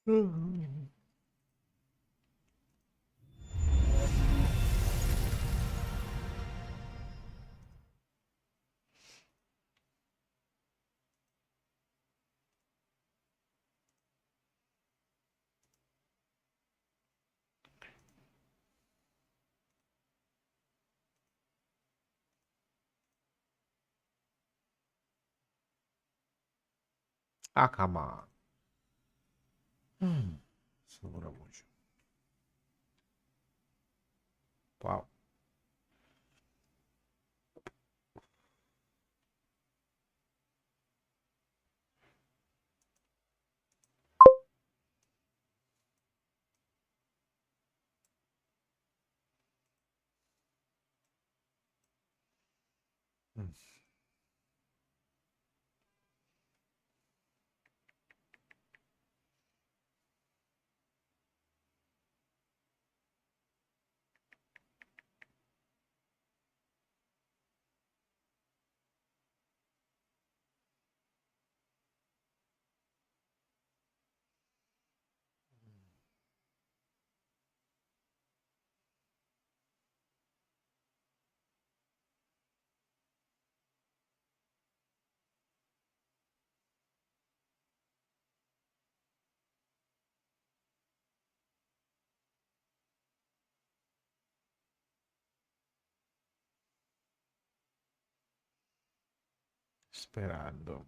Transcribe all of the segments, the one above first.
Mm. Ah, come on. Eso dura mucho. Wow. Mm. Esperando.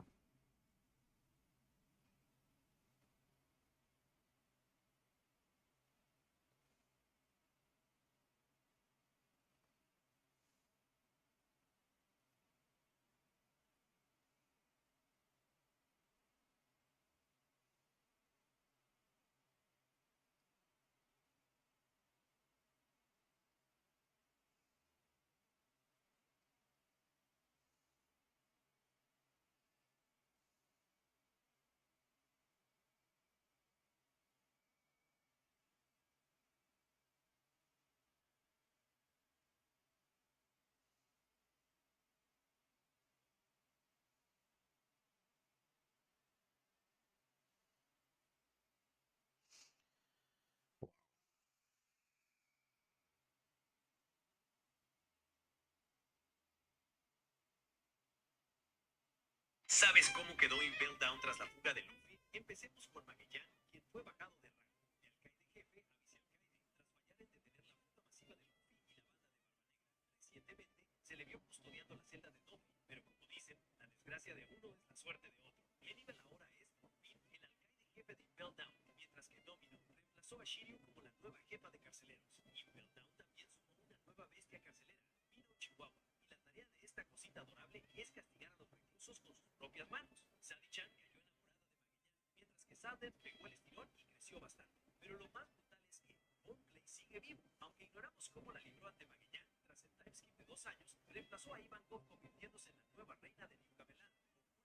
¿Sabes cómo quedó Impel Down tras la fuga de Luffy? Empecemos con Magellan, quien fue bajado de rango. El alcaide jefe, vicealcaide, tras fallar en detener la fuga masiva de Luffy y la banda de Barba Negra. Recientemente se le vio custodiando la celda de Dobby, pero como dicen, la desgracia de uno es la suerte de otro. Y el nivel ahora es, por fin, el alcaide jefe de Impel Down, mientras que Domino reemplazó a Shiryu como la nueva jefa de carceleros. Impel Down también sumó una nueva bestia carcelera, Pino Chihuahua, y la tarea de esta cosita adorable es castigar a los reclusos con sus propias manos. Sadie-chan cayó enamorada de Magellan, mientras que Sadler pegó el estirón y creció bastante. Pero lo más brutal es que Bonkley sigue vivo, aunque ignoramos cómo la libró ante Magellan. Tras el timeskip de 2 años, reemplazó a Ivankov convirtiéndose en la nueva reina de New Gamelan,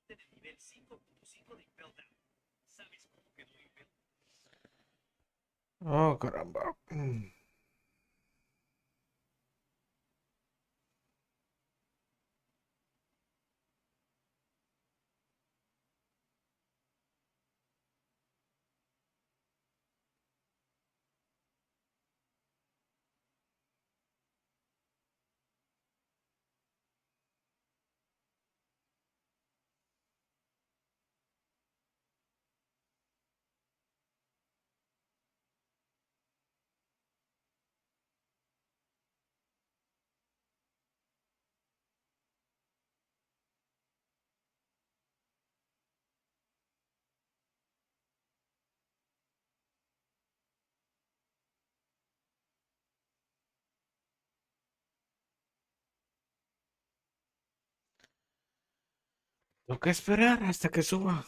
en el nivel 5.5 de Impel Down. ¿Sabes cómo quedó Impel? Oh, caramba. Tengo que esperar hasta que suba.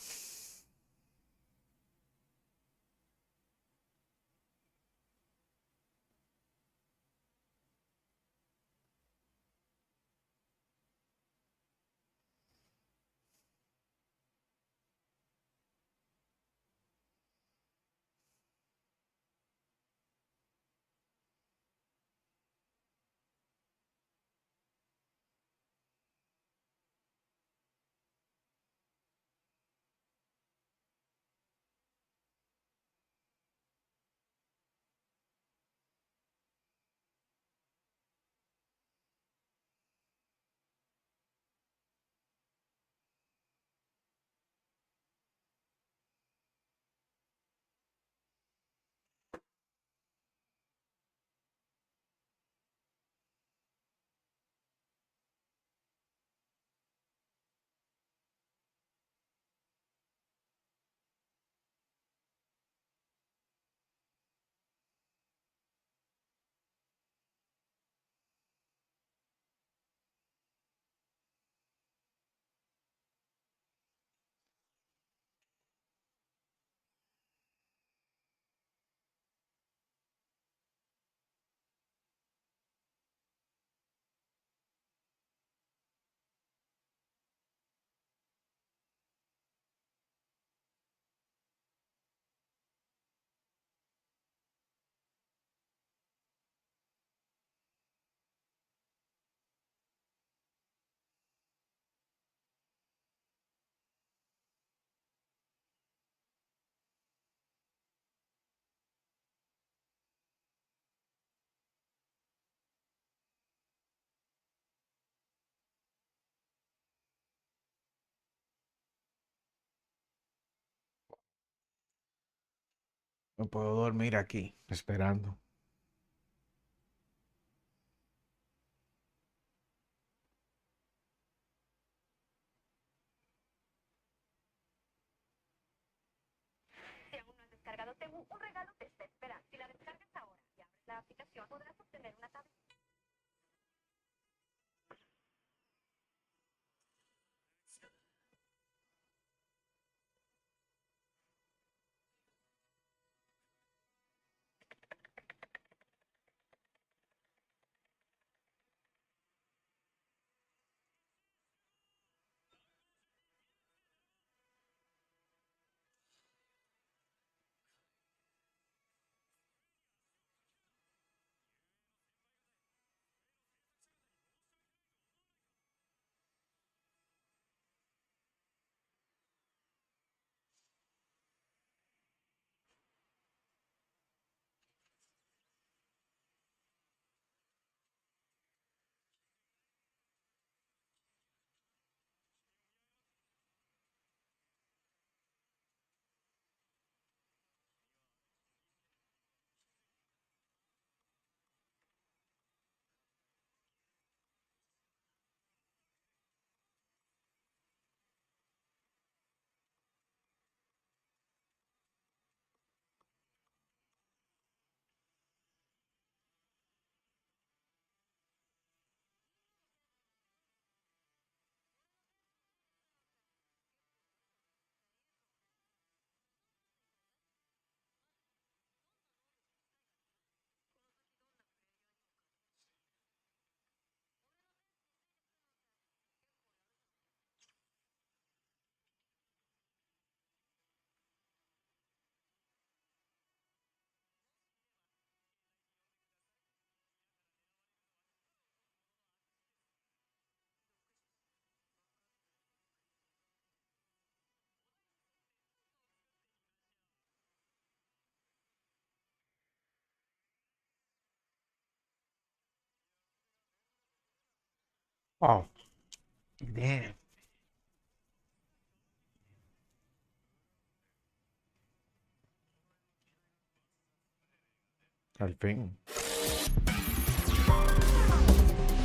No puedo dormir aquí, esperando. Si aún no has descargado Temu, un regalo te está esperando. Si la descargas ahora y abres la aplicación, podrás obtener una tablet. Oh, damn. Al fin.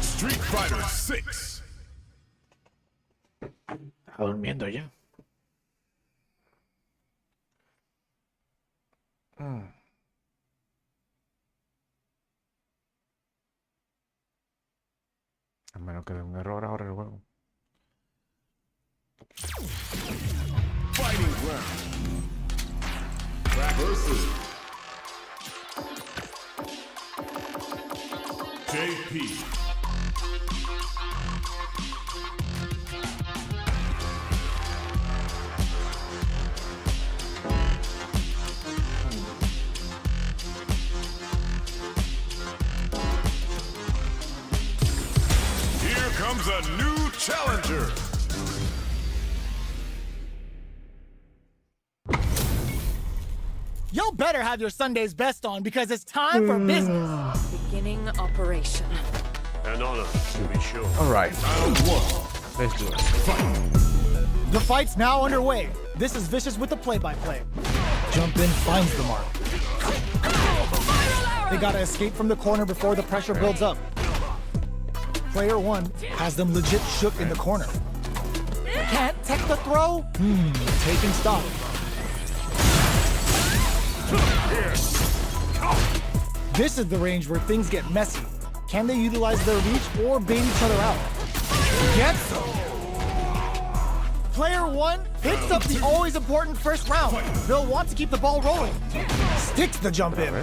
Street Fighter 6. Está durmiendo ya. Mm. A menos que dé un error ahora el juego. Fighting round. Versus JP. Here comes a new challenger. Y'all better have your Sunday's best on because it's time for business. Beginning operation. An honor, to be sure. All right, Round one. let's do it. Fight. The fight's now underway. This is Vicious with the play-by-play. Jump in finds the mark. They gotta escape from the corner before the pressure builds up. Player one has them legit shook in the corner. Can't tech the throw? Taking stock. This is the range where things get messy. Can they utilize their reach or bait each other out? Get some! Player one picks up the always important first round. They'll want to keep the ball rolling. Sticks the jump in.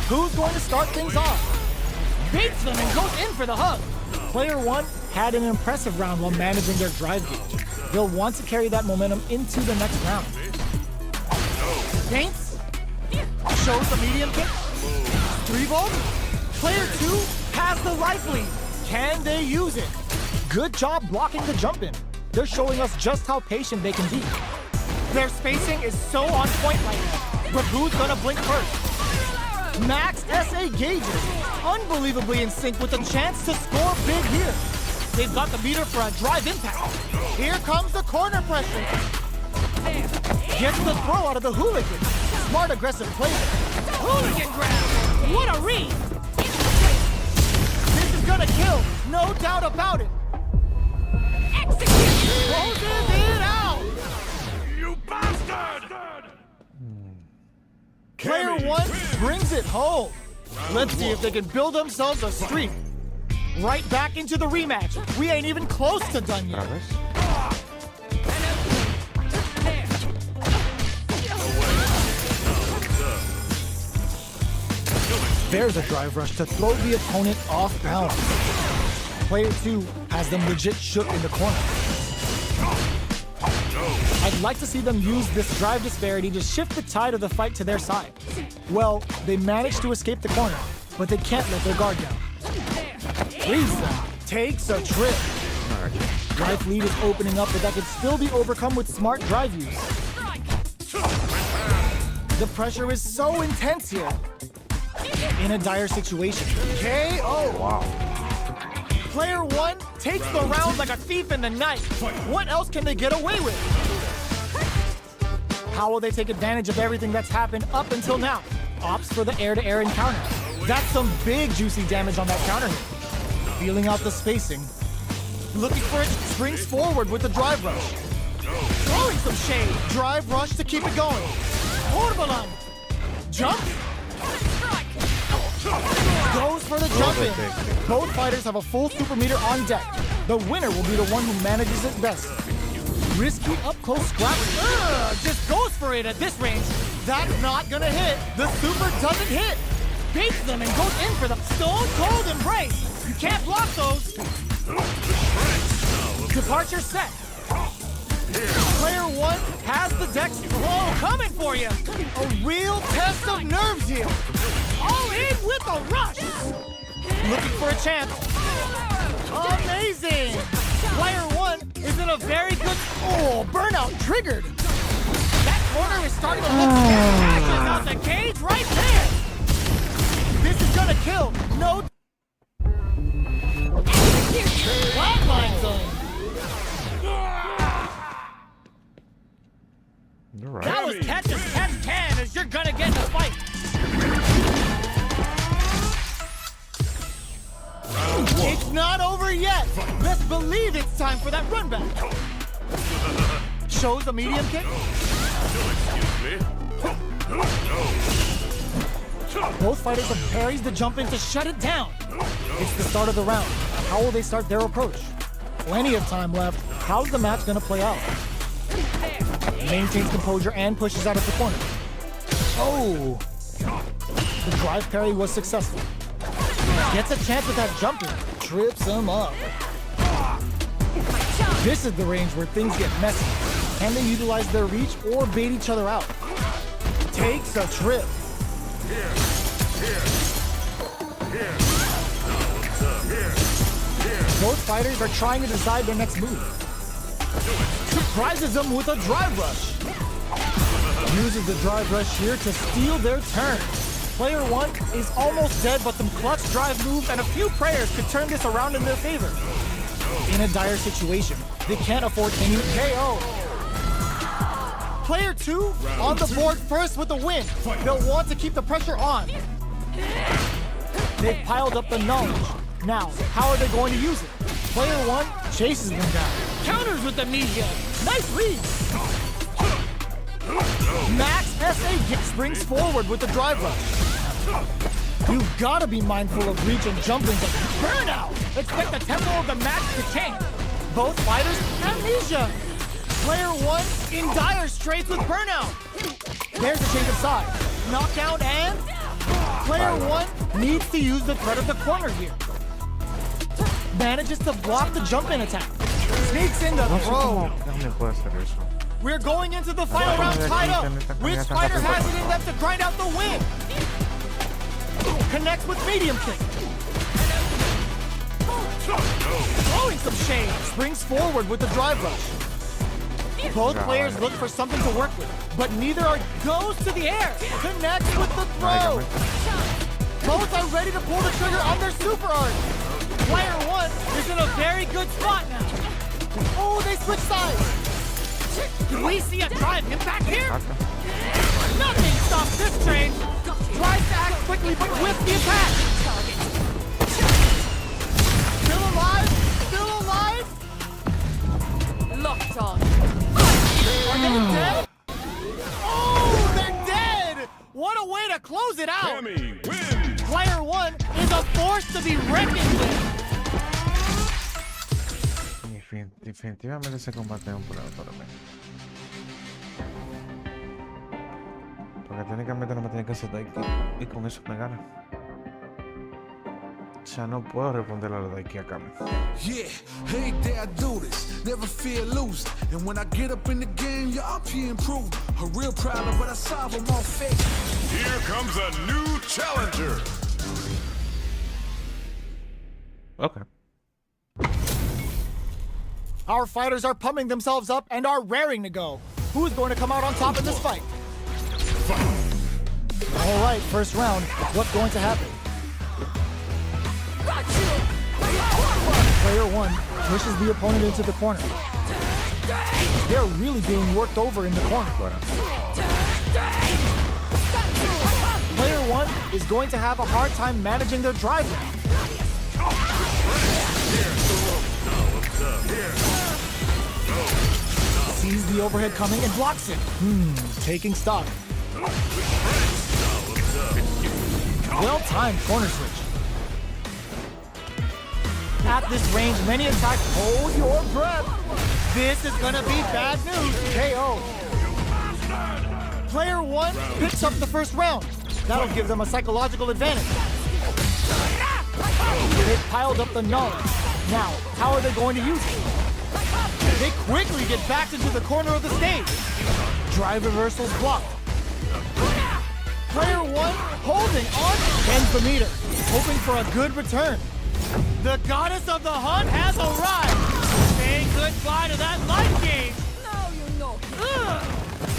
Who's going to start things off? Baits them and goes in for the hug. Player one had an impressive round while managing their drive gauge. They'll want to carry that momentum into the next round. Paints. Shows the medium kick. 3-volt. Player two has the life lead. Can they use it? Good job blocking the jump in. They're showing us just how patient they can be. Their spacing is so on point right now. But who's gonna blink first? Max SA gauges. Unbelievably in sync with a chance to score big here. They've got the meter for a drive impact. Here comes the corner pressure. Gets the throw out of the hooligan. Smart, aggressive play. Hooligan grab! What a read! This is gonna kill, no doubt about it. Execute! Closes it out. You bastard! Player one brings it home. Let's see if they can build themselves a streak. Right back into the rematch. We ain't even close to done yet. Otra vez. There's a drive rush to throw the opponent off balance. Player two has them legit shook in the corner. I'd like to see them use this drive disparity to shift the tide of the fight to their side. Well, they managed to escape the corner, but they can't let their guard down. Frieza takes a trip. Life lead is opening up, but that can still be overcome with smart drive use. The pressure is so intense here. In a dire situation. KO! Wow. Player one takes the round like a thief in the night. What else can they get away with? How will they take advantage of everything that's happened up until now? Opts for the air-to-air encounter. That's some big juicy damage on that counter hit. Feeling out the spacing. Looking for it, springs forward with the drive rush. Throwing some shade. Drive rush to keep it going. Orbalan. Jump. Goes for the jump in. Both fighters have a full super meter on deck. The winner will be the one who manages it best. Risky up-close scrap. Just goes for it at this range. That's not gonna hit. The super doesn't hit. Beats them and goes in for the stone cold embrace. You can't block those. Departure set. Player one has the deck Oh, coming for you. a real test of nerves here. All in with a rush. Looking for a chance. Amazing. Player one is in a very good... Oh, burnout triggered. That corner is starting to look ashes out the cage right there. This is gonna kill. No... Flatline zone. You're right. That was catch as catch can as you're gonna get in a fight. It's not over yet. Let's believe it's time for that run back. Shows a medium kick. Excuse me? Both fighters have parries the jump in to shut it down. It's the start of the round. How will they start their approach? Plenty of time left. How's the match gonna play out? Maintains composure and pushes out of the corner. Oh! The drive parry was successful. Gets a chance with that jump in. Trips him up. This is the range where things get messy. Can they utilize their reach or bait each other out? Takes a trip. Both fighters are trying to decide their next move. Surprises them with a drive rush. Uses the drive rush here to steal their turn. Player one is almost dead, but some clutch drive moves and a few prayers could turn this around in their favor. In a dire situation, they can't afford any KO. Player two on the board first with the win. They'll want to keep the pressure on. They've piled up the knowledge. Now, how are they going to use it? Player one chases them down. Counters with the media. Nice lead. Max SA springs forward with the drive rush. You've got to be mindful of reach and jumping. Burnout. Expect the tempo of the match to change. Both fighters, amnesia. Player one in dire straits with burnout. There's a change of side. Knockout and... Player one needs to use the threat of the corner here. Manages to block the jump-in attack. Sneaks in the No sé throw. cómo puede hacer eso. We're going into the final round tied up. Which fighter has it in them to grind out the win? Connects with medium kick. Throwing some shade. Springs forward with the drive rush. Both players look for something to work with, but neither are goes to the air. Connects with the throw. Both are ready to pull the trigger on their super art. Player one is in a very good spot now. Oh, they switch sides. Do we see a drive impact here? Acá. Nothing stops this train. Tries to act quickly, but with the attack. Still alive? Still alive? Locked on. Are they dead? Oh, they're dead! What a way to close it out! Cammy wins! Player 1 is a force to be reckoned with. Definitivamente ese combate es un problema para mí. Porque técnicamente no me tiene que hacer Daiki y con eso me gana. O sea, no puedo responder a la Daiki acá. Yeah, hey there, I do this. Never fear losing. And when I get up in the game, yeah, I'm here improving. A real problem, but I solve them all fake. Here comes a new challenger! Ok. Our fighters are pumping themselves up and are raring to go. Who's going to come out on top in this fight? All right, first round. What's going to happen? Player 1 pushes the opponent into the corner. They're really being worked over in the corner. Player 1 is going to have a hard time managing their drive now. Sees the overhead coming and blocks it. Taking stock. Well-timed corner switch. At this range, many attacks. Hold your breath. This is gonna be bad news. KO. Player 1 picks up the first round. That'll give them a psychological advantage. They've piled up the knowledge. Now, how are they going to use it? They quickly get back into the corner of the stage. Drive reversals blocked. Player 1 holding on, bends the meter, hoping for a good return. The goddess of the hunt has arrived. Saying goodbye to that life game. Now you know.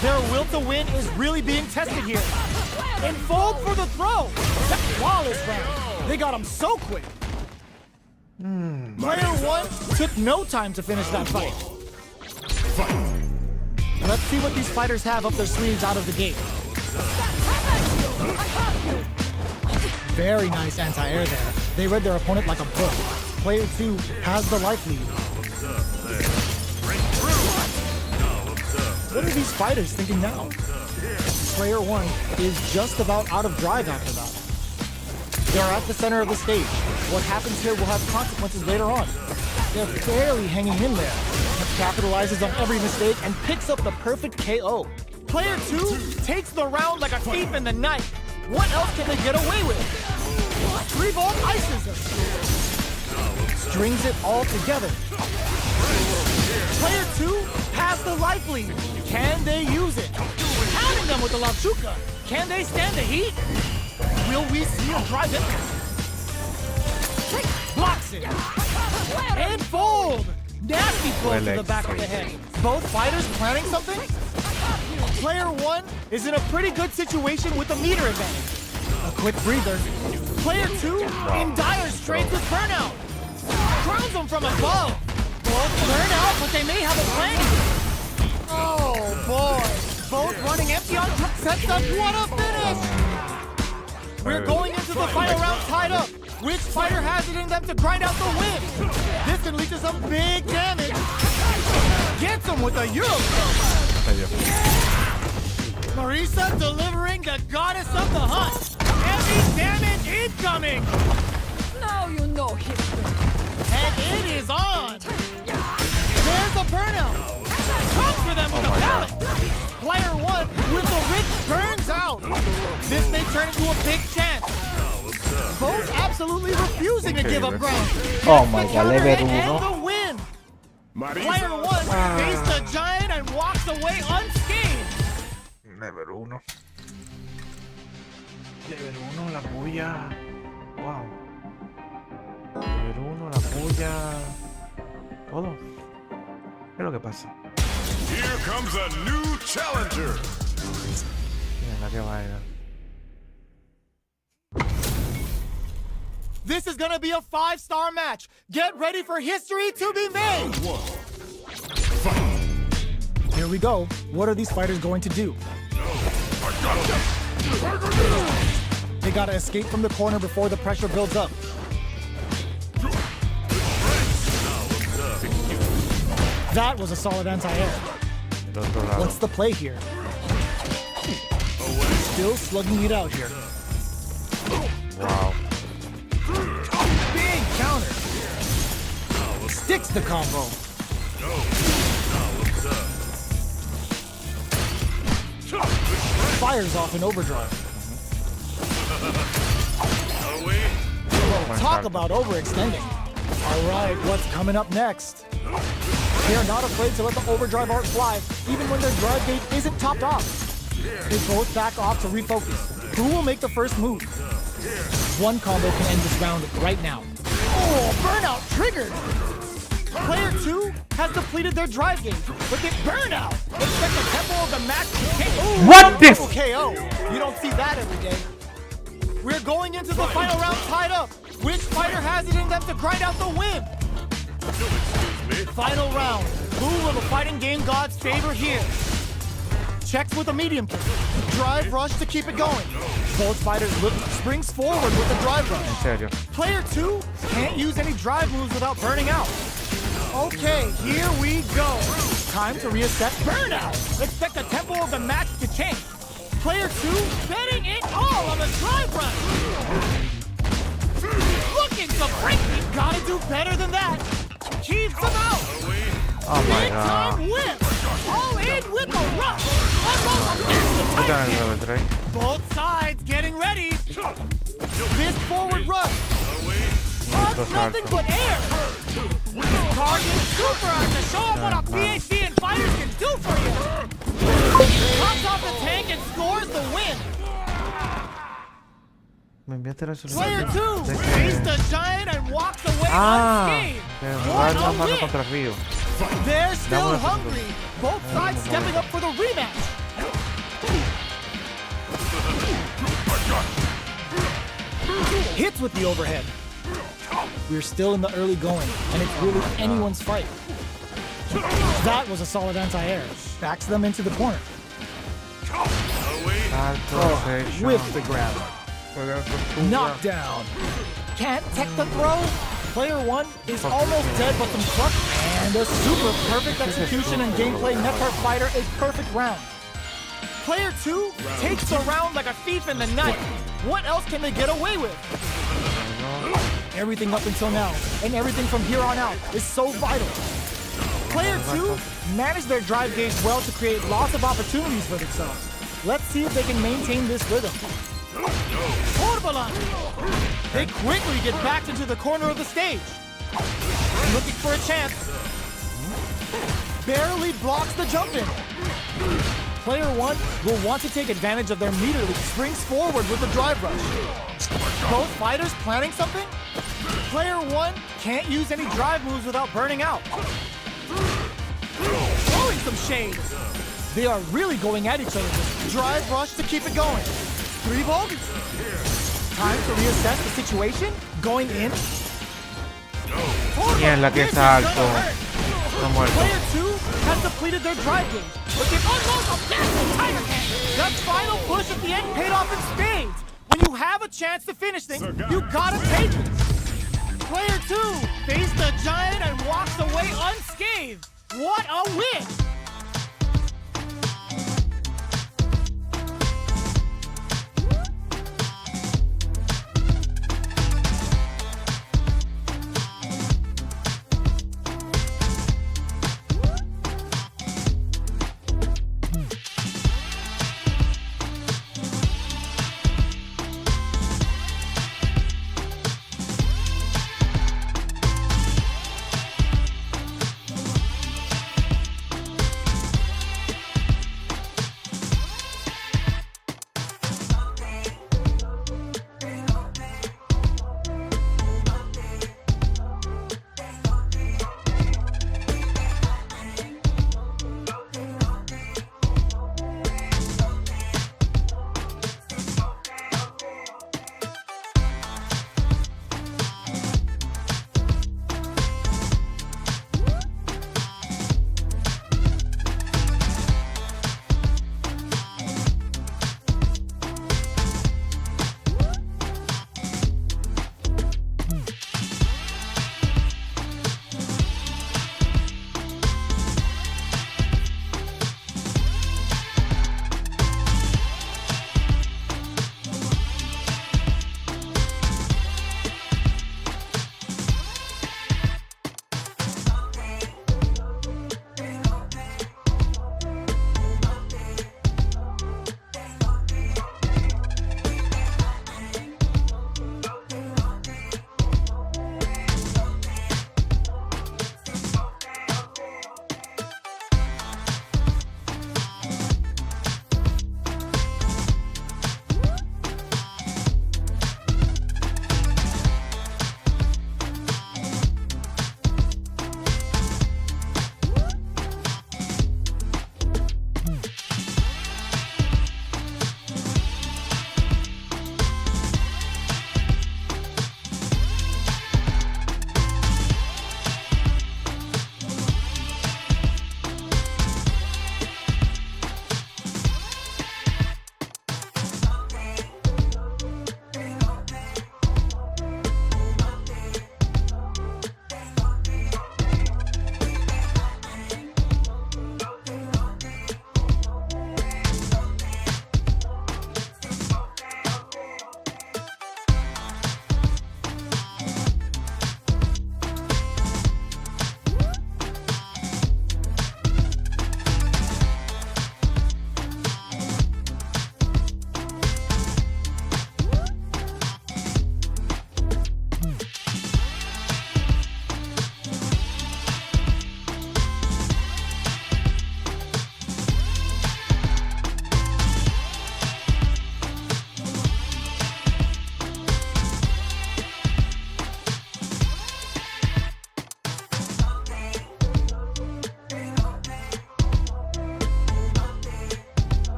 Their will to win is really being tested here. And fold for the throw. That flawless round. They got him so quick. Player 1 took no time to finish that fight. Let's see what these fighters have up their sleeves out of the gate. Very nice anti-air there. They read their opponent like a book. Player 2 has the life lead. What are these fighters thinking now? Player 1 is just about out of drive after that. They're at the center of the stage. What happens here will have consequences later on. They're barely hanging in there. Capitalizes on every mistake and picks up the perfect KO. Player 2 takes the round like a thief in the night. What else can they get away with? 3-ball ices them. Strings it all together. Player 2 has the life lead. Can they use it? Pounding them with the labcitos. Can they stand the heat? Will we see a drive in? Blocks it. And fold. Nasty blow to the back of the head. Both fighters planning something? Player 1 is in a pretty good situation with a meter advantage. A quick breather. Player 2 in dire straits with burnout. Crowns them from above. Both burn out, but they may have a plan. Oh boy. Both running empty on sets up. What a finish! We're going into the final round tied up. Which fighter has it in them to grind out the win? This can lead to some big damage. Gets him with a Euro. Marisa delivering the goddess of the hunt. Heavy damage incoming. Now you know him. And it is on. There's a burnout. Comes for them with a pallet. Player 1 with the rich burns out. This may turn into a big chance. Both absolutely refusing to give up ground. Oh my The god, counter level hit and 1. the win. Player 1 faced the giant and walks away unscathed. Level 1. Level 1, la puya. Wow. Level 1, la puya. Todo. ¿Qué es lo que pasa? Here comes a new challenger! Mira la que vaina. This is gonna be a 5-star match. Get ready for history to be made. Here Here we go. What are these fighters going to do? They gotta escape from the corner before the pressure builds up. That was a solid anti-air. What's the play here? Still slugging it out here. Wow. Big counter. Sticks the combo. Fires off in overdrive. Talk about overextending. All right, what's coming up next? They are not afraid to let the overdrive art fly, even when their drive gauge isn't topped off. They both back off to refocus. Who will make the first move? One combo can end this round right now. Oh, burnout triggered! Player 2 has depleted their drive gauge, but they burnout! Expect the tempo of the match to change. What this? KO! You don't see that every day. We're going into the final round tied up. Which fighter has it in them to grind out the win? Final round. Who will the fighting game gods favor here? Checks with a medium kick. Drive rush to keep it going. Both fighters springs forward with the drive rush. En serio. Player 2 can't use any drive moves without burning out. Okay, here we go. Time to reassess burnout. Expect the tempo of the match to change. Player 2 betting it all on the drive rush. Looking to break it. Gotta do better than that. Keeps them out. Oh my Big time god. whip. All in with the rush. Puta el level 3. Both sides getting ready. This forward rush. It's nothing but air. Target super art to show up what a PhD and fighters can do for you. Pops off the tank and scores the win. Me enviaste la Player solución. 2 faced the giant and walks away Ah, unscathed. que What va a mano win. contra Río. They're still buena hungry. Both sides stepping up for the rematch. Hits with the overhead. We're still in the early going, and it's really anyone's fight. That was a solid anti-air. Backs them into the corner. Salto, section. With the grab. Juegazo. Knockdown. Can't tech the throw. Player 1 is almost dead, but some clutch and a super perfect execution and gameplay net her fighter a perfect round. Player 2 takes the round like a thief in the night. What else can they get away with? Everything up until now, and everything from here on out, is so vital. Player 2 managed their drive gauge well to create lots of opportunities for themselves. Let's see if they can maintain this rhythm. They quickly get back into the corner of the stage. Looking for a chance. Barely blocks the jump in. Player 1 will want to take advantage of their meter lead, springs forward with the drive rush. Both fighters planning something? Player 1 can't use any drive moves without burning out. Throwing some shade. They are really going at each other with drive rush to keep it going. 3 volts. Time to reassess the situation. Going in. Bien, la que salto. Está muerto. Player 2 has depleted their drive gauge, but they unload a massive tiger cannon. That final push at the end paid off in spades. When you have a chance to finish things, you gotta take it. Player 2 faced the giant and walks away unscathed. What a win!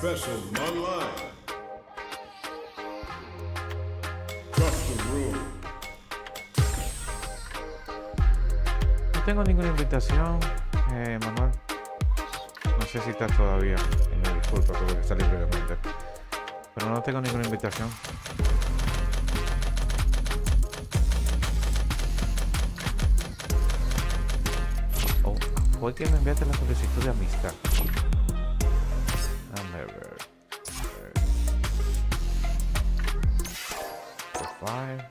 Special online. Trust the room. No tengo ninguna invitación, Manuel. No sé si estás todavía. Y me disculpa, tuve que salir brevemente. Pero no tengo ninguna invitación. Oh, fue que me enviaste la solicitud de amistad. Déjame ver. Profile.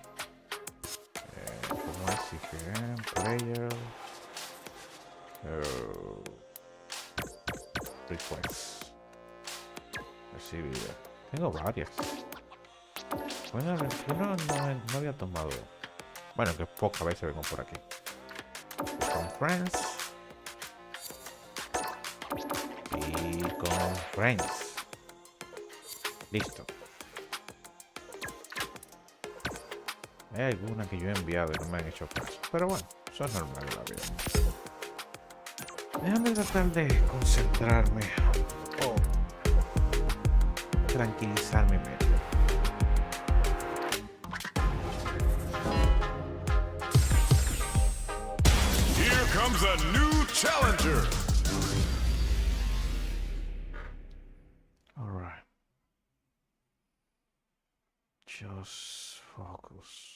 ¿Cómo es? IGN, player. Request. Recibida. Tengo varias. Bueno, yo no había tomado. Bueno, que pocas veces vengo por aquí. Con friends. Y con friends. Listo. Hay alguna que yo he enviado y no me han hecho caso. Pero bueno, eso es normal en la vida. Déjame tratar de concentrarme. O tranquilizar mi mente. Here comes a new challenger. All right. Just focus.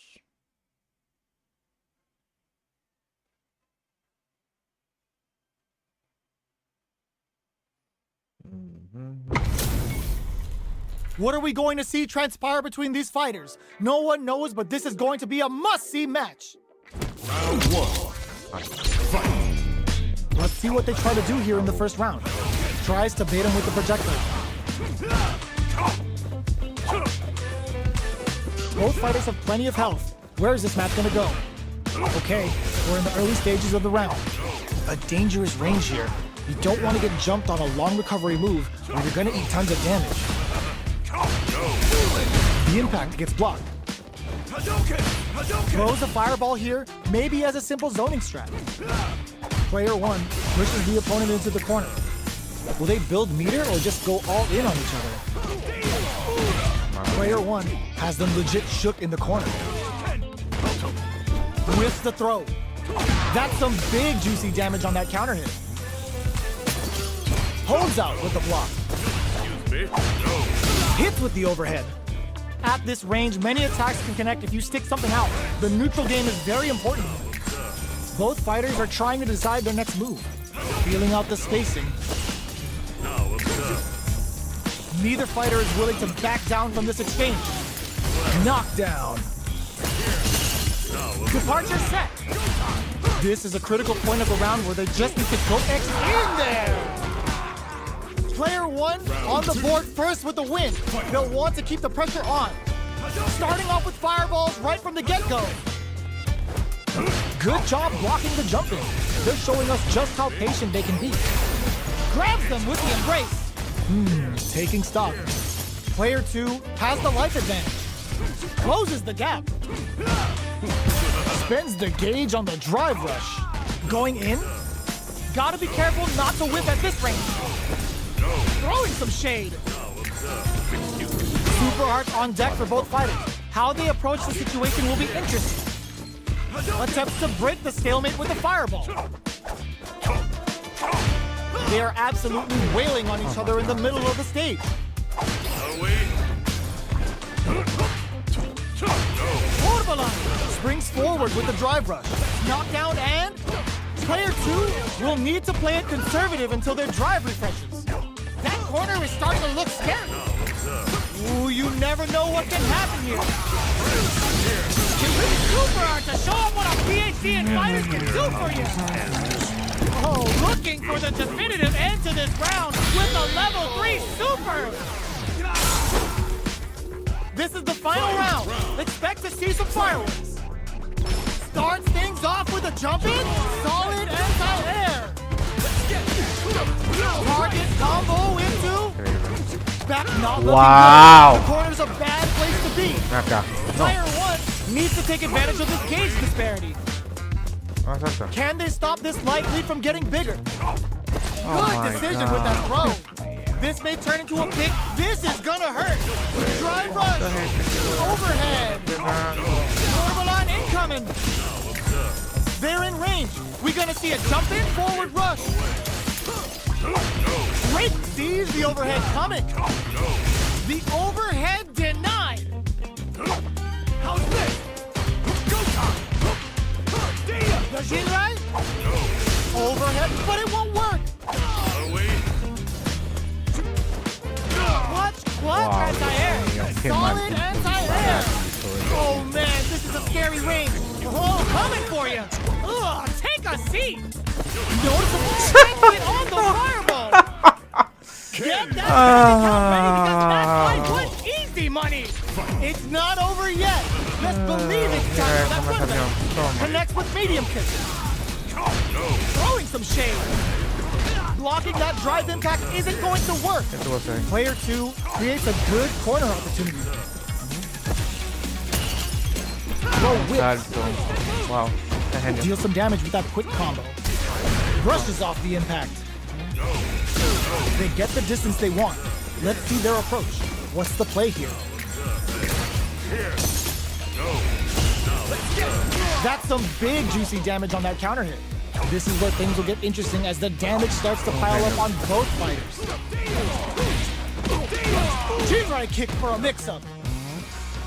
What are we going to see transpire between these fighters? No one knows, but this is going to be a must-see match. Round one. Fight. Let's see what they try to do here in the first round. Tries to bait him with the projectile. Both fighters have plenty of health. Where is this match going to go? Okay, we're in the early stages of the round. A dangerous range here. You don't want to get jumped on a long recovery move, or you're going to eat tons of damage. The impact gets blocked. Throws a fireball here, maybe as a simple zoning strat. Player 1 pushes the opponent into the corner. Will they build meter or just go all in on each other? Player 1 has them legit shook in the corner. With the throw. That's some big juicy damage on that counter hit. Holds out with the block. Hits with the overhead. At this range, many attacks can connect if you stick something out. The neutral game is very important. Both fighters are trying to decide their next move. Feeling out the spacing. Neither fighter is willing to back down from this exchange. Knockdown. Departure set. This is a critical point of the round where they just need to go X in there. Player 1 on the board first with the win. They'll want to keep the pressure on. Starting off with fireballs right from the get-go. Good job blocking the jumping. They're showing us just how patient they can be. Grabs them with the embrace. Taking stock. Player 2 has the life advantage. Closes the gap. Spends the gauge on the drive rush. Going in. Gotta be careful not to whip at this range. Throwing some shade. Super Arc on deck for both fighters. How they approach the situation will be interesting. Attempts to break the stalemate with a fireball. They are absolutely wailing on each other in the middle of the stage. Portabalon springs forward with the drive rush. Knockdown and... Player 2 will need to play it conservative until their drive refreshes. That corner is starting to look scary. Ooh, you never know what can happen here. Super Art to show them what a PhD in fighters can do for you. Oh, looking for the definitive end to this round with a level 3 super. This is the final round. Expect to see some fireworks. Starts things off with a jump in, solid anti-air. Target combo into back not looking Wow. good. The corner's a bad place to be. Acá. Player 1 needs to take advantage of this gauge disparity. No, exacto. Can they stop this light lead from getting bigger? Oh Good my decision God. with that throw. This may turn into a pick. This is gonna hurt. Drive rush. Overhead. Portable line incoming. They're in range. We're gonna see a jump in, forward rush. Rick sees the overhead coming. The overhead denied. How's this? Go time. Does she right? Overhead, but it won't work. What? Wow. Anti-air. Qué mal Solid anti-air. Oh man, this is a scary range. Oh, coming for you. Ugh, take a seat. Noticeable exit on the fireball. Get that count ready because that fight was easy money. It's not over yet. Let's believe it's time for that footman. Connects with medium kick. Throwing some shade. Blocking that drive impact isn't going to work. Player 2 creates a good corner opportunity. Wow. Deal some damage with that quick combo. Brushes off the impact. They get the distance they want. Let's see their approach. What's the play here? That's some big juicy damage on that counter hit. This is where things will get interesting as the damage starts to pile up on both fighters. Chin-right kick for a mix-up.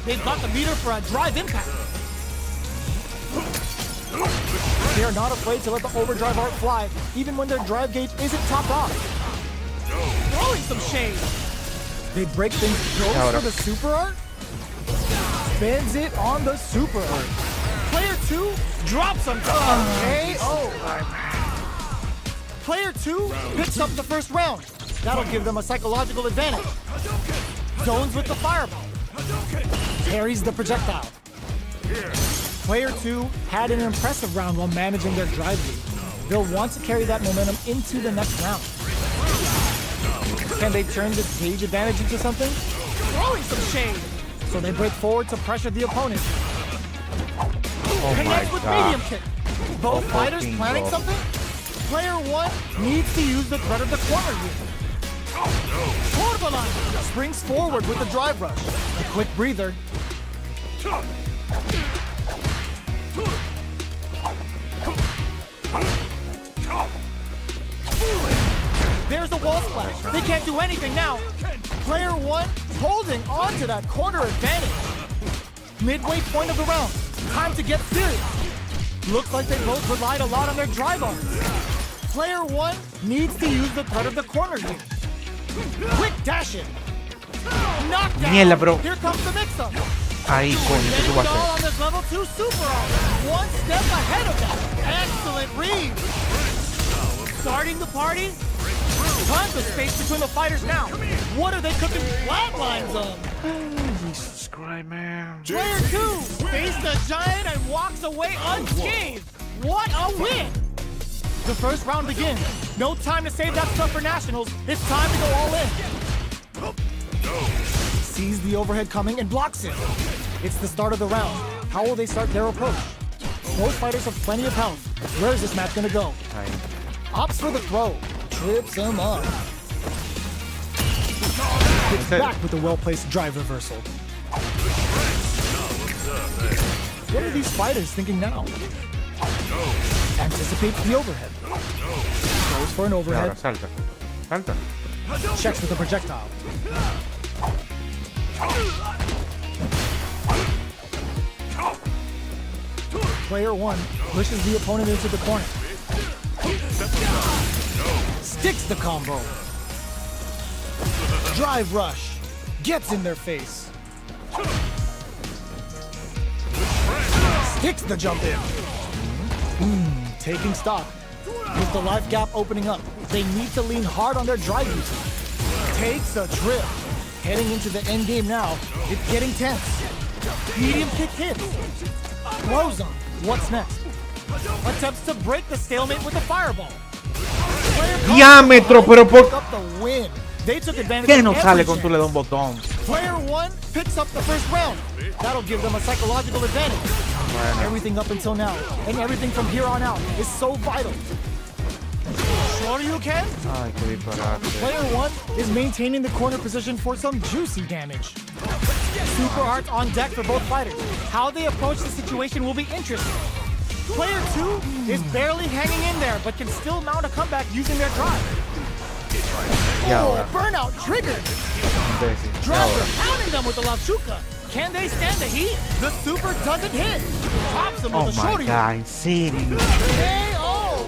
They've got the meter for a drive impact. They are not afraid to let the overdrive art fly, even when their drive gauge isn't topped off. Throwing some shade. They break things close for the super art. Bends it on the super art. Player 2 drops him. KO. Player 2 picks up the first round. That'll give them a psychological advantage. Zones with the fireball. Carries the projectile. Player 2 had an impressive round while managing their drive lead. They'll want to carry that momentum into the next round. Can they turn this gauge advantage into something? Throwing some shade. So they break forward to pressure the opponent. Connect with medium kick. Both fighters planning something? Player 1 needs to use the threat of the corner here. Portable line springs forward with the drive rush. A quick breather. There's a wall splash. They can't do anything now. Player 1 holding on to that corner advantage. Midway point of the round. Time to get serious. Looks like they both relied a lot on their drive arms. Player 1 needs to use the threat of the corner here. Quick dash in. Knockdown. Mierda, bro. Here comes the mix-up. Ahí, coño, ¿qué tú vas a hacer? On this level 2 super arm. One step ahead of that. Excellent read. Starting the party. Tons of space between the fighters now. What are they cooking flatlines on? Jesus Christ, man. Player 2 faced the giant and walks away unscathed. What a win! The first round begins. No time to save that stuff for nationals. It's time to go all in. Sees the overhead coming and blocks it. It's the start of the round. How will they start their approach? Both fighters have plenty of health. Where is this match gonna go? Opts for the throw. Trips him up. Gets back with a well-placed drive reversal. What are these fighters thinking now? Anticipates the overhead. Goes for an overhead. Salta. Salta. Checks with a projectile. Player 1 pushes the opponent into the corner. Sticks the combo. Drive rush. Gets in their face. Sticks the jump in. Taking stock. With the life gap opening up, they need to lean hard on their drive usage. Takes a trip. Heading into the end game now. It's getting tense. Medium kick hits. Throws him. What's next? Attempts to break the stalemate with a fireball. Diámetro, pero por... They took advantage ¿Qué no of sale every con tú le das un botón? Player 1 picks up the first round. That'll give them a psychological advantage. Everything up until now, and everything from here on out, is so vital. Shoryuken. Ay, qué disparate. Player 1 is maintaining the corner position for some juicy damage. Super arts on deck for both fighters. How they approach the situation will be interesting. Player 2 is barely hanging in there, but can still mount a comeback using their drive. Burnout triggered. Driver pounding them with the Labshuka. Can they stand the heat? The super doesn't hit. Pops them with a shorty. God, en serio. KO.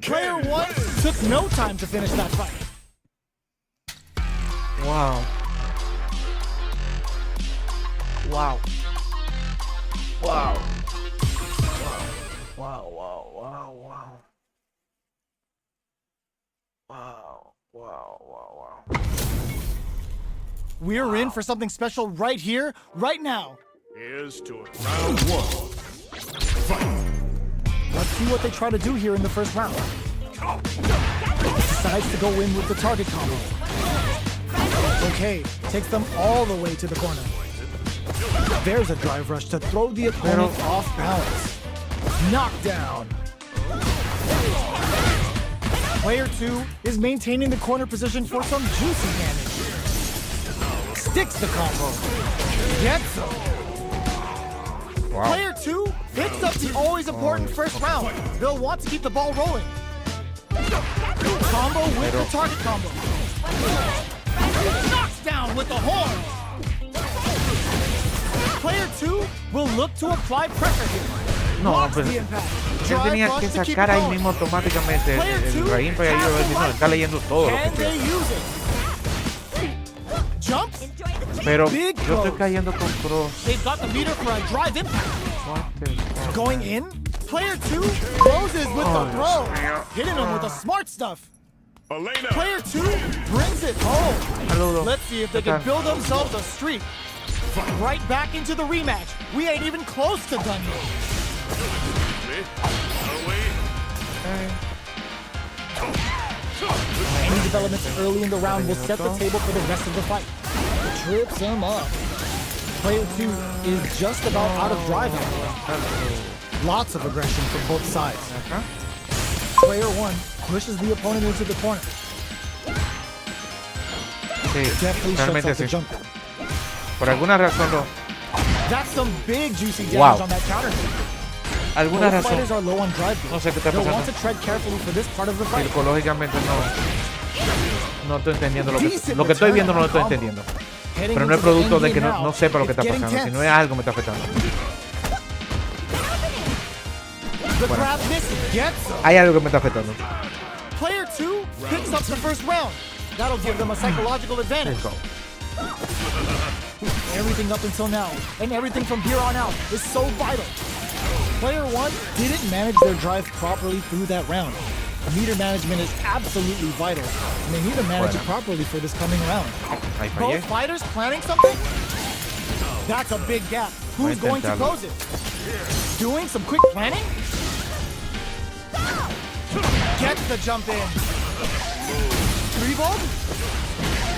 Player 1 took no time to finish that fight. Wow. Wow. Wow. Wow, wow, wow, wow. Wow, wow, wow, wow. We're in for something special right here, right now. Here's to round 1. Fight. Let's see what they try to do here in the first round. Decides to go in with the target combo. Okay, takes them all the way to the corner. There's a drive rush to throw the opponent off balance. Knockdown. Player 2 is maintaining the corner position for some juicy damage. Sticks the combo. Gets him. Wow. Player 2 picks up the always important first round. They'll want to keep the ball rolling. Combo with the target combo. Knocks down with the horn. Player 2 will look to apply pressure here. No, Blocks pero the impact. él tenía Drive que rush to keep sacar it ahí going. mismo automáticamente Player el 2 Raín para has ayudar. the No, light. está leyendo todo lo que Can they tiene. use it? Jump. Pero Big yo estoy throws. cayendo con cross. They've got the meter for a drive impact. What the fuck? Going in. Player 2 closes with the throw. Dios. Hitting him with the smart stuff. Elena. Player 2 brings it home. Saludos. Let's see if they can build themselves a streak. Right back into the rematch. We ain't even close to done yet. Any developments early in the round will set the table for the rest of the fight. Trips him up. Player 2 is just about out of drive now. Lots of aggression from both sides. Player 1 pushes the opponent into the corner. Sí, Definitely shuts realmente off the sí. jumper. Por alguna razón no. That's some big juicy damage Wow. on that counter. Alguna Both razón. fighters are low on drive. No sé qué está They'll want pasando. to tread carefully for this part of the fight. Psicológicamente no estoy entendiendo lo que Decent estoy viendo, no lo estoy return on entendiendo. Heading Pero no es into the producto end de que game no now. sepa lo que está It's getting pasando, sino tense. es algo que me está afectando. The grab misses. Gets him. Hay algo que me está afectando. Player 2 picks up the first round. That'll give them a psychological advantage. Let's go. Everything up until now, and everything from here on out, is so vital. Player 1 didn't manage their drive properly through that round. Meter management is absolutely vital, and they need to manage it properly for this coming round. Ahí fallé. Both fighters planning something? That's a big gap. Who's Voy a going to intentarlo. close it? Doing some quick planning? Gets the jump in. 3-volt?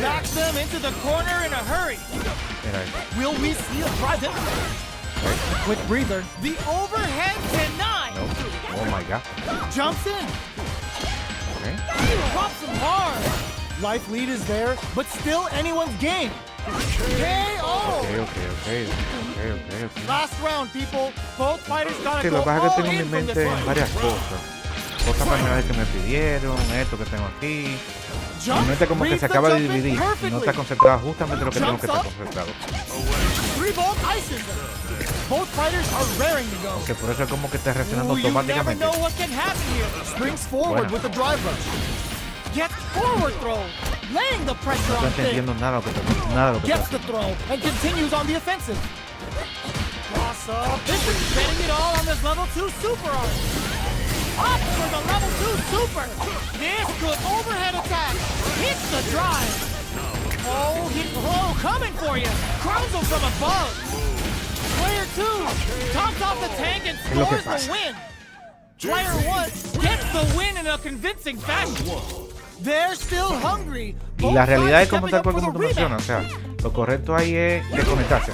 Backs them into the corner in a hurry. Mira ahí. Will we see a drive in? A quick breather. The overhead denied. Oh my god. Jumps in. Okay. Drops him hard. Life lead is there, but still anyone's game. KO. Okay. Last round, people. Both fighters gotta Sí, go lo que pasa es que all tengo en in mi from this mente fight. varias cosas. Cosas primera que me pidieron, esto que tengo aquí. Mi Jump, mente como que reads se the acaba de jump in dividir y no perfectly. está concentrada justamente en lo que tengo que estar Jumps up. concentrado. 3-volt ices them. Both fighters are raring to go. Que por eso es como que está reaccionando Ooh, you never automáticamente. know what can happen here. Springs forward Buena. with the drive rush. Gets forward throw, laying the pressure No on estoy entendiendo Finn. nada de lo que Gets está the throw and continues on the offensive. Cross up. This is betting it all on this level 2 super art. Up for the level 2 super. This good overhead attack. Hits the drive. Oh, coming for you. Crowns him from above. Player 2 tops off the tank and lo que scores the pasa. win. Player 1 gets the win in a convincing fashion. They're still hungry. Y la Both realidad sides es como stepping tal up cual for como the tú mencionas. O rematch. sea, lo correcto ahí es desconectarse.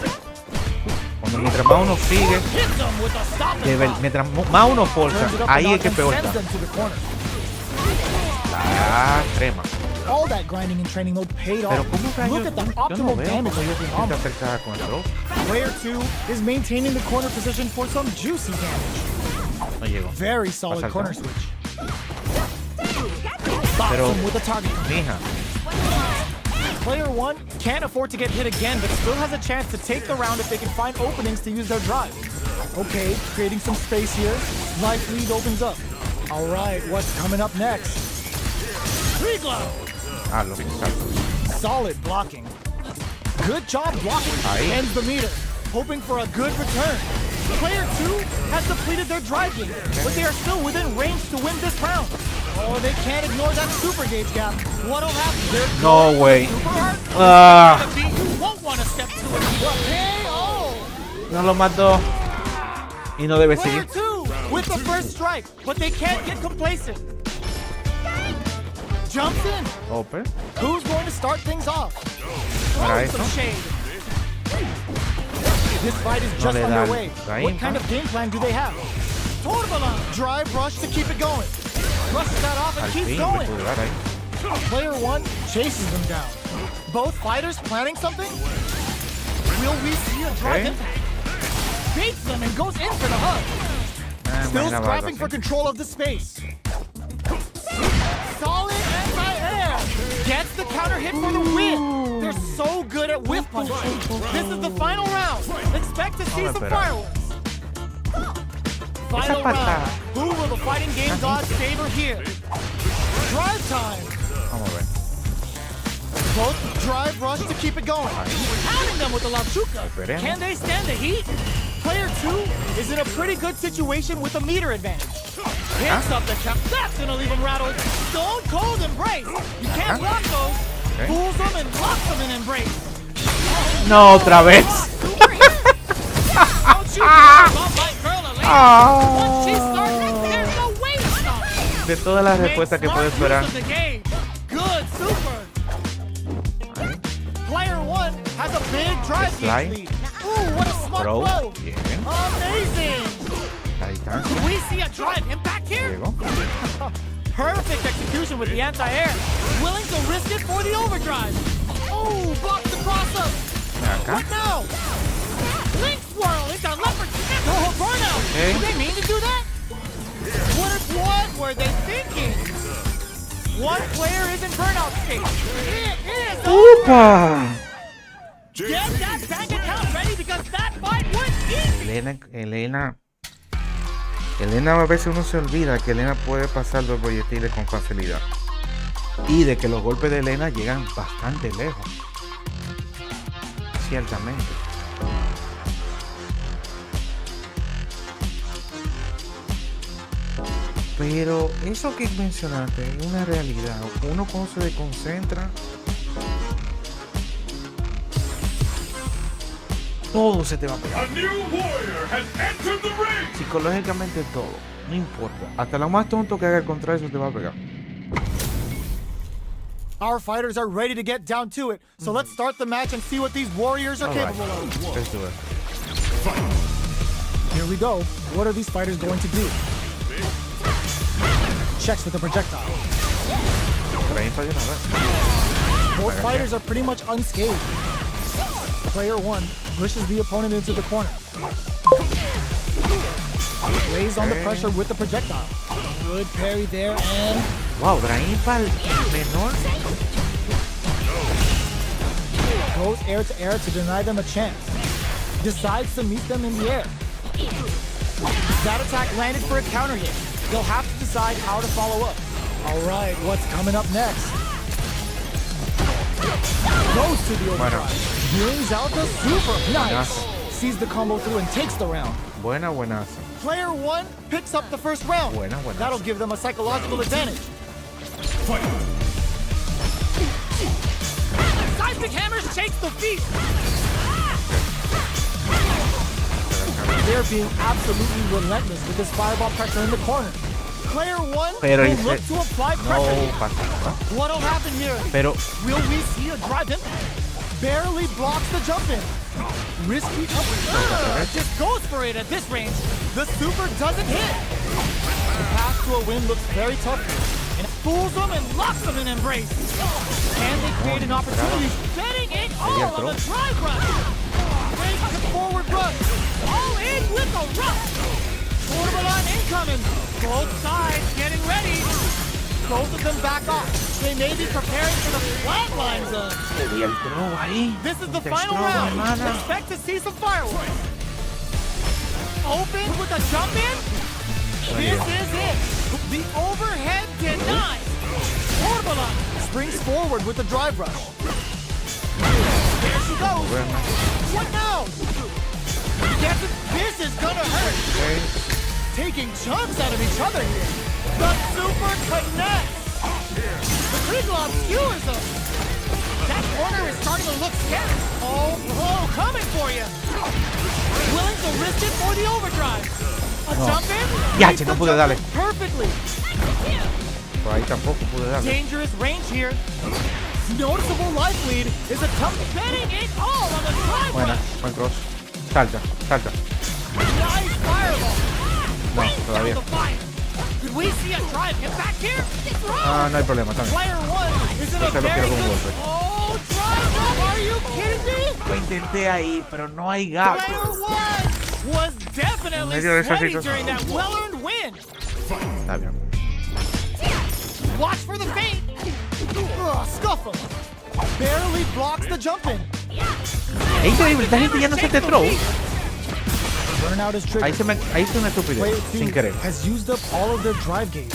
Cuando mientras más uno sigue, Hits them with a stop and pop. mientras más uno forza, Turns it up a ahí es notch que and peor sends está. them to the corner. La crema. All that grinding and training mode paid Pero off. ¿cómo que Look at the yo no optimal veo damage that you're being cómo on. se acerca con el dos? Player 2 is maintaining the corner position for some juicy damage. No llego. Very solid Pasa el corner down. switch. Box Pero- him with a target. Mija, Player 1 can't afford to get hit again, but still has a chance to take the round if they can find openings to use their drive. Okay, creating some space here. Life lead opens up. All right, what's coming up next? Free glove. lo exacto. Solid blocking. Good job blocking. Ahí. Ends the meter. Hoping for a good return. Player 2 has depleted their drive game, but they are still within range to win this round. Oh, they can't ignore that super gauge gap. What'll happen? They're No going way. super hard. Ah, You won't want to step to it. KO. no lo mató. Y no debe Player seguir. 2 with the first strike, but they can't get complacent. Jumps in. Open. Who's going to start things off? Para Throws some eso. shade. This fight is No just le da underway. ahí, What kind of game plan do they have? Drive rush to keep it going. Brushes that off and Al keeps fin, going. le pude dar ahí. Player 1 chases them down. Both fighters planning something? Will we see a drive Okay. impact? Beats them and goes in for the hug. Still Imaginaba algo scrapping for así. control of the space. Solid anti-air. Gets the counter hit for the win. They're so good at whiff punching. This is the final round. Expect to see Vamos a some esperar. fireworks. Final patada. round. Who will the fighting game gods favor here? Drive time. Vamos a ver. Both drive rush to keep it going. Pounding them with the labcitos. Esperemos. Can they stand the heat? Player 2 is in a pretty good situation with a meter advantage. Hits up the count. That's gonna leave him rattled. Stone cold embrace. You can't block those. Okay. Fools them and locks them in embrace. No, otra vez. Don't you dare bump like Curl a lady. Once she starts, there's no way to stop. De todas las respuestas que Make puedo smart esperar. use of the game. Good, super. Player 1 has a big drive Slide. gauge lead. Ooh, what a smart Throw. throw. Bien. Amazing. La distancia. Could we see a drive impact here? Llegó. Perfect execution with the anti-air. Willing to risk it for the overdrive. Oh, blocks the cross-up. Acá. What now? Link swirl into leopard. Oh, burnout. Okay. Did they mean to do that? What were they thinking? One player is in burnout state. It is over. ¡Upa! Get that bank account ready because that fight was easy. Elena a veces uno se olvida que Elena puede pasar los proyectiles con facilidad. Y de que los golpes de Elena llegan bastante lejos. Ciertamente. Pero eso que mencionaste es una realidad. Uno cuando se desconcentra, todo se te va a pegar. A new warrior has entered the ring. Psicológicamente todo, no importa. Hasta lo más tonto que haga contra eso te va a pegar. Our fighters are ready to get down to it, so let's start the match and see what these warriors are All right. capable of. Let's do it. Here we go. What are these fighters going to do? Checks with the projectile. Trae para de una vez. Both fighters are pretty much unscathed. Player 1 pushes the opponent into the corner. Lays on the pressure with the projectile. Good parry there and Wow, trae para el menor. goes air to air to deny them a chance. Decides to meet them in the air. That attack landed for a counter hit. They'll have to decide how to follow up. All right, what's coming up next? Goes to the overdrive. Brings out the super. Nice. Sees the combo through and takes the round. Buena, buenaza. Player 1 picks up the first round. Buena, buena. That'll give them a psychological advantage. Seismic hammers shakes the feet. They're being absolutely relentless with this fireball pressure in the corner. Player 1 Pero will dice, look to apply no pressure. pasa nada. What'll happen here? Pero Will we see a drive impact? Barely blocks the jump in. Risky just goes for it at this range. The super doesn't hit. The path to a win looks very tough here, and it fools them and locks them in embrace. Can they create an opportunity? Betting it all on the drive rush. Break the forward rush. All in with a rush. Portable on incoming. Both sides getting ready. Both of them back off. They may be preparing for the flatline zone. This is the final round. Expect to see some fireworks. Open with a jump in. This is it. The overhead denied. Portable springs forward with the drive rush. There she goes. What now? This is gonna hurt. Taking chunks out of each other here. The super connects. The critical obscures them. That corner is starting to look scary. Oh, coming for you. Willing to risk it for the overdrive. A jump in. Ya, che, no pude darle. Perfectly. Por ahí tampoco pude darle. Dangerous range here. Noticeable life lead is a tough betting it all on the drive. Buena, buen cross. Salta, salta. Nice fireball. No, todavía. Could we see a drive hit back here? Ah, no hay problema, también. Player one is in a Este lo very quiero con un good. golpe. Oh, drive up! Are you kidding me? Lo intenté ahí, pero no hay gap. Player one was definitely Medio de sweaty esas during that well-earned win. Está bien. Watch for the feint. Scuffle. Barely blocks the jump in. Es increíble, esta gente ya no se te throw. Burnout is Ahí triggered. hice una estupidez, Player sin two querer. has used up all of their drive gauge.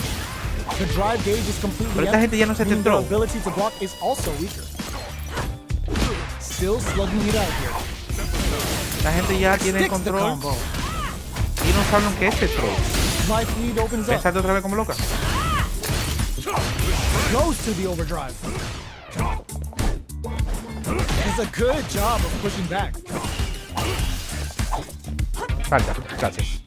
The drive gauge is completely Pero esta gente ya no se te meaning their throw. ability to block is also weaker. Still slugging it out here. La gente ya tiene Sticks the control combo. y no saben lo que es el throw. Life lead opens up. Pensate otra vez como loca. Goes to the overdrive. Does a good job of pushing back. Salta, gracias.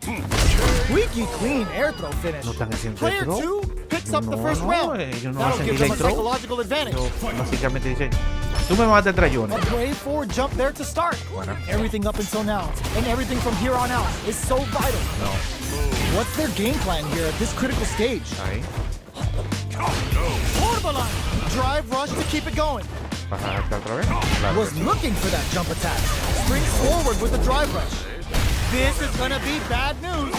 Squeaky clean air throw finish. No están haciendo Player throw. 2 picks up the first No, round. ellos no That'll hacen give them a delay throw. psychological advantage. Yo básicamente dice, tú me vas a traer yo. A brave forward jump there to start. Bueno. Everything up until now, and everything from here on out, is so vital. No, What's their game plan here at this critical stage? ahí. Portable drive rush to keep it going. ¿Vas a saltar otra vez? Claro. Was looking for that jump attack. Springs forward with the drive rush. This is gonna be bad news.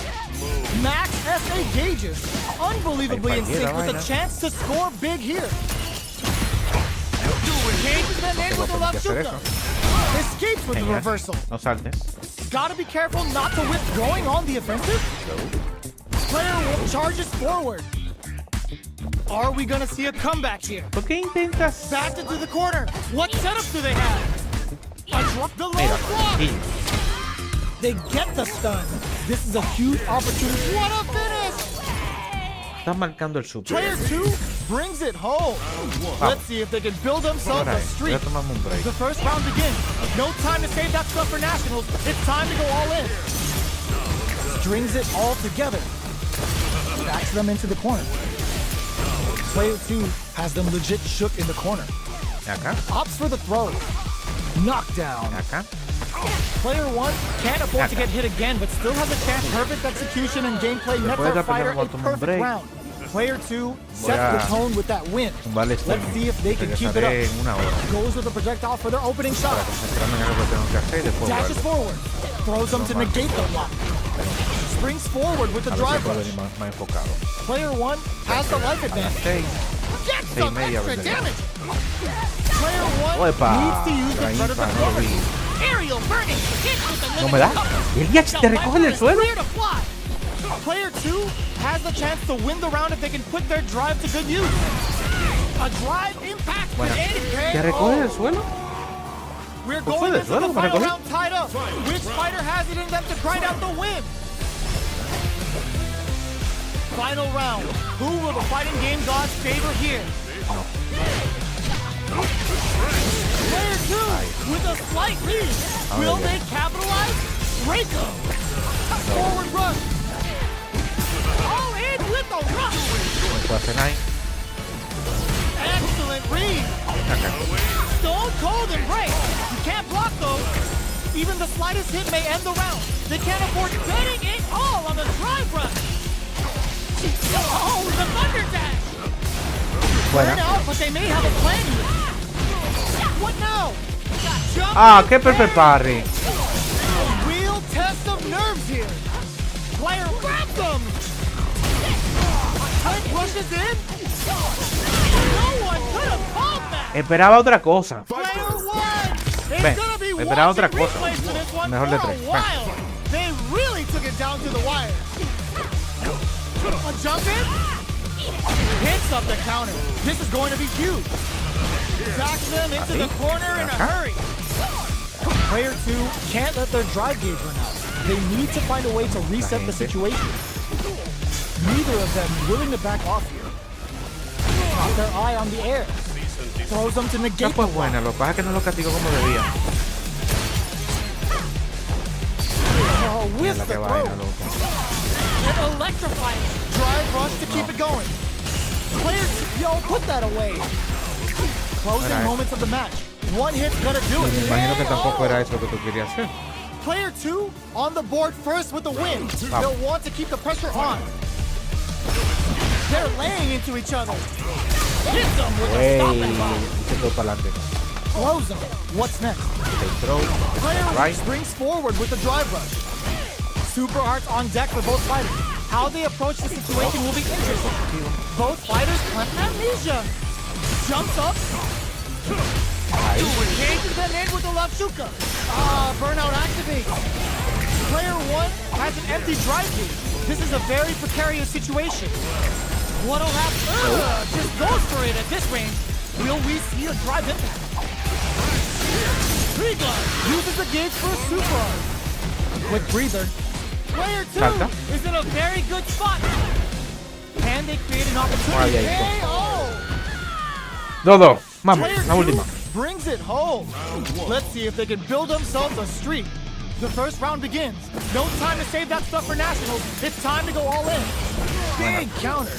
Max SA gauges, unbelievably in sync with a chance to score big here. Gauges them in with the labcitos. Escapes with the Genial. reversal. No saltes. Gotta be careful not to whip going on the offensive. Player one charges forward. Are we gonna see a comeback here? ¿Por qué intentas? Backed into the corner. What setup do they have? A drop the low Mira, block. y They get the stun. This is a huge opportunity. What a finish! estás marcando el super. Player 2 brings it home. Let's see if they can build themselves a Ya streak. tomamos un break. The first round begins. No time to save that stuff for nationals. It's time to go all in. Strings it all together. Backs them into the corner. Player 2 has them legit shook in the corner. ¿Y acá? Opts for the throw. Knockdown. ¿Y acá? Player 1 can't afford to get hit again, but still has a chance. Perfect execution and gameplay met Después their de la fighter primera a vuelta, un perfect break. round. Player 2 Voy sets the a tone with that win. Tumbarle este. Let's see if they can keep it Regresaré up. en una hora Goes with a projectile for their opening shot. para concentrarme en algo que tengo que hacer y después Dashes vuelvo. forward. Throws them to negate the block. Springs forward with the A ver si drive puedo rush. venir más enfocado. Player 1 has the life advantage. 6. Get Seis some media extra vendría. damage. Player 1 Oepa, needs to use the ahí front of the para no cover. vi. Aerial burning. Hit with the No me da. El Yax te recoge del suelo. Player 2 has the chance to win the round if they can put their drive to good use. A drive impact Bueno, with any ¿te recoge del suelo? We're Pues going fue del into suelo the que me final recogí. round tied up. Which fighter has it in them to grind out the win? Final round. Who will the fighting game gods favor here? Player 2 with a slight lead. Will they capitalize? Break them. Forward rush. All in with a rush. No puedo hacer nada. Excellent read. Acá. Stone cold and break. You can't block those. Even the slightest hit may end the round. They can't afford betting it all on the drive rush. Oh, the thunder dash. Buena. Burn out, but they may have a plan here. What now? Jump Ah, in qué the Pepe Parry. A real test of nerves here. Player grabs them. Head rushes in. No one could have called that. Esperaba otra cosa. Player one. It's Ven, gonna be esperaba otra watching cosa. replays for this one Mejor de for a tres. Ven. while. They really took it down to the wire. A jump in. Hits up the counter. This is going to be huge. Back them into the corner in a hurry. Player two can't let their drive gauge run out. They need to find a way to reset the situation. Neither of them willing to back off here. Got their eye on the air. Throws them to Esta negate fue the block. buena, lo que pasa es que no lo castigó como debía. Oh, with La the que throw. vaina, loco. An electrifying drive rush to keep it going. Players, yo, put that away. Closing Alright. moments of the match. One hit's gonna do Me it. imagino que And tampoco era eso que tú querías hacer. Player two on the board first with the win. They'll want to keep the pressure on. They're laying into each other. Hit them with a Wey, stopping blow. se quedó para adelante. Close them. What's next? They throw, Player right. springs forward with the drive rush. Super hearts on deck for both fighters. How they approach the situation will be interesting. Both fighters claim amnesia. Jumps up. Engages them in with the labcitos. Burnout activates. Player one has an empty drive gauge. This is a very precarious situation. What'll happen? Just goes for it at this range. Will we see a drive impact? Trigger uses the gauge for a super art. Quick breather. Player two Salta. is in a very good spot. Can they create an Ay, opportunity? ay, KO! Dodo, vamos, Player la two última. brings it home. Let's see if they can build themselves a streak. The first round begins. No time to save that stuff for nationals. It's time to go all in. Big counter.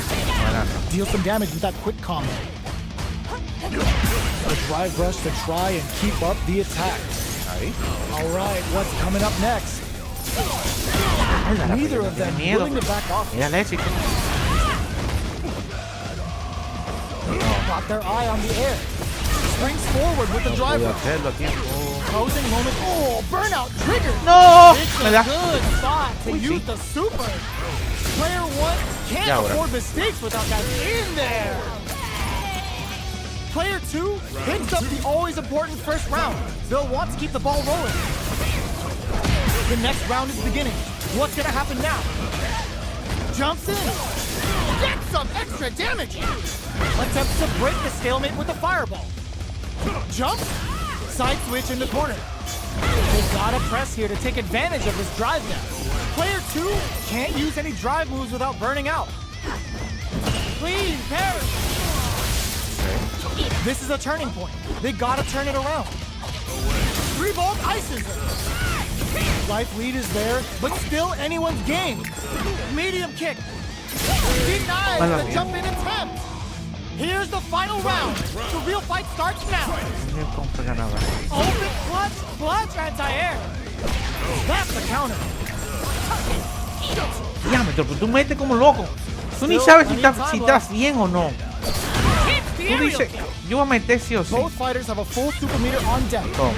Buena. Deal some damage with that quick combo. The drive rush to try and keep up the attack. Ahí. All right, what's coming up next? Neither of them Tiene miedo. willing to back off. Mira el éxito. Got their eye on the air. Springs forward with the drive Voy a rush. hacerlo a tiempo. Closing moment. Oh, burnout triggered. No, It's me a da. good spot to use the super. Player one can't Ya, ahora. afford mistakes without that in there. Player two picks up the always important first round. They'll want to keep the ball rolling. The next round is beginning. What's gonna happen now? Jumps in. Gets some extra damage. Attempts to break the stalemate with the fireball. Jump. Side switch in the corner. They gotta press here to take advantage of this drive down. Player two can't use any drive moves without burning out. Clean parry. This is a turning point. They gotta turn it around. 3-volt ices her. Life lead is there, but still anyone's game. Medium kick. Denies the jump in attempt. Here's the final round. The real fight starts now. Open clutch anti-air. That's the counter. Diámetro, pero tú metes como loco. Tú ni sabes si estás bien o no. Tú dices, yo voy a meter sí o sí. Both fighters have a full super meter on deck. Toma.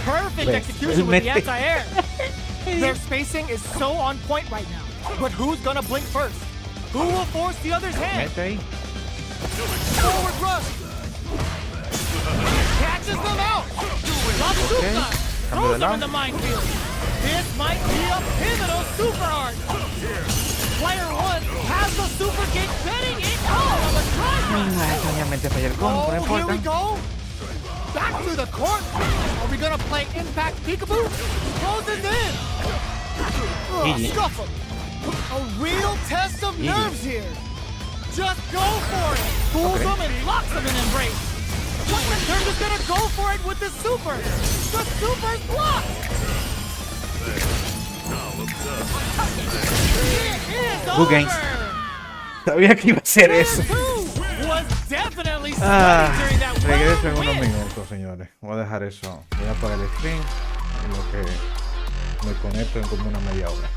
Perfect Ves, execution él with the mete. anti-air. Their spacing is so on point right now. But who's gonna blink first? Who will force the other's hand? Mete ahí. Forward rush. Catches them out. Labcitos Cambio de throws them lado. in the minefield. This might be a pivotal super art. Player one has the super kick betting it all on the drive rush. Extrañamente fallé el combo, pero no Oh, here we importa. go. Back to the court. Are we gonna play impact peekaboo? Closes in. GG. Scuff him. A real test of nerves here. Just go for it. Fools them and locks them in embrace. Turn is gonna go for it with the super. The super's blocked. It is Good games. over. Sabía que iba a ser eso. Player two was definitely Ah, sweating during that Regreso en unos minutos, señores. Voy a dejar eso. Voy a apagar el stream en lo que me conecto en como una media hora.